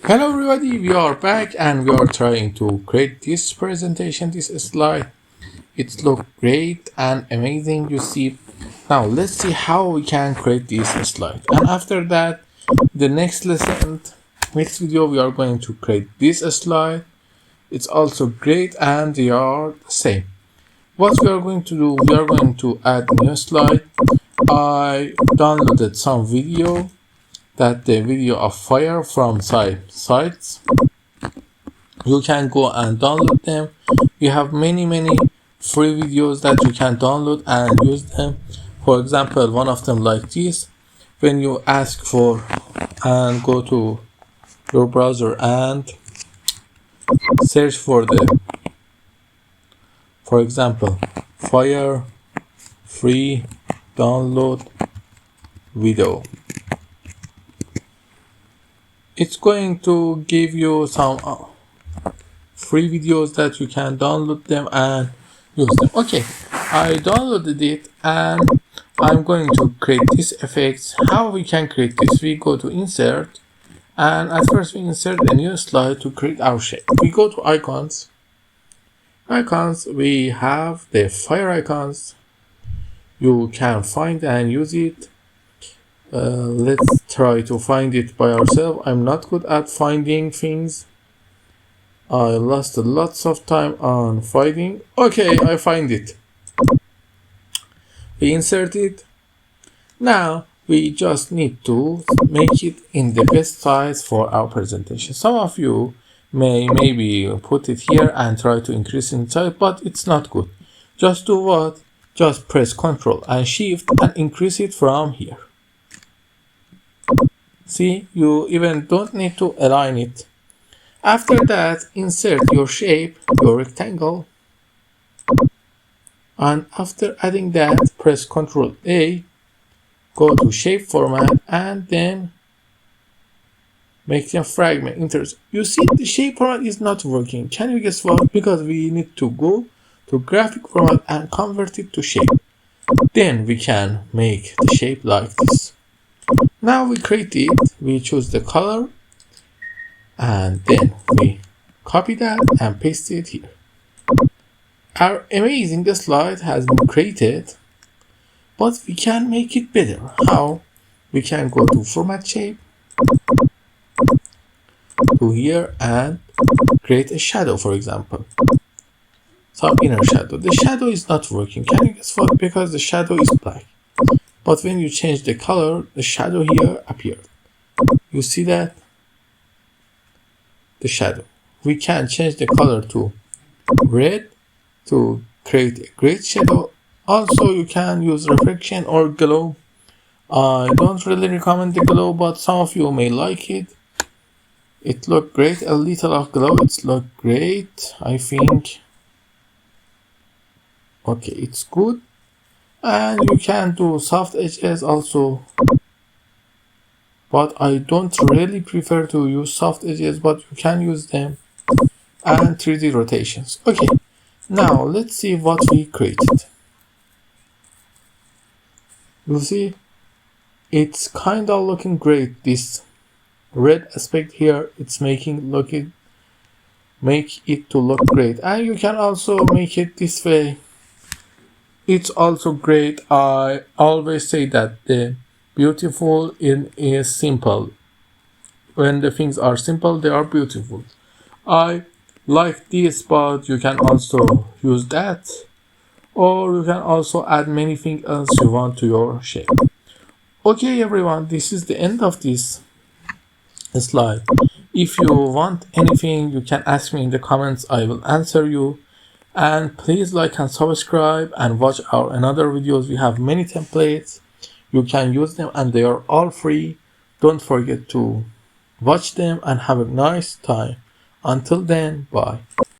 Hello everybody, we are back and we are trying to create this presentation, this slide. It looks great and amazing, you see. Now let's see how we can create this slide. And after that, the next video, we are going to create this slide. It's also great and they are the same. What we are going to do, we are going to add a new slide. I downloaded some video. That the video of fire from sites. You can go and download them. We have many free videos that you can download and use them. For example, one of them like this. When you ask for and go to your browser and search for for example, fire free download video. It's going to give you some free videos that you can download them and use them. Okay, I downloaded it and I'm going to create these effects. How we can create this? We go to insert and at first we insert a new slide to create our shape. We go to icons. We have the fire icons. You can find and use it. Let's try to find it by ourselves. I'm not good at finding things. I lost lots of time on finding. Okay, I find it. We insert it. Now we just need to make it in the best size for our presentation. Some of you may maybe put it here and try to increase in size, but it's not good. Just do what? Just press Ctrl and Shift and increase it from here. See, you even don't need to align it. After that, insert your shape, your rectangle. And after adding that, press Ctrl A, go to shape format, and then make a fragment. You see, the shape format is not working. Can you guess what? Because we need to go to graphic format and convert it to shape. Then we can make the shape like this. Now we create it, we choose the color, and then we copy that and paste it here. Our amazing slide has been created, but we can make it better. How? We can go to format shape, to here, and create a shadow, for example. Some inner shadow. The shadow is not working. Can you guess what? Because the shadow is black. But when you change the color, the shadow here appeared. You see that? The shadow. We can change the color to red to create a great shadow. Also, you can use reflection or glow. I don't really recommend the glow, but some of you may like it. It looked great. A little of glow, it's looked great, I think. Okay, it's good. And you can do soft edges also, but I don't really prefer to use soft edges, but you can use them, and 3D rotations. Okay, now let's see what we created. You see, it's kind of looking great. This red aspect here, it's make it to look great, and you can also make it this way. It's also great. I always say that the beautiful is simple. When the things are simple, they are beautiful. I like this, but you can also use that. Or you can also add many things else you want to your shape. Okay, everyone, this is the end of this slide. If you want anything, you can ask me in the comments. I will answer you. And please like and subscribe and watch our another videos. We have many templates. You can use them and they are all free. Don't forget to watch them and have a nice time. Until then, bye.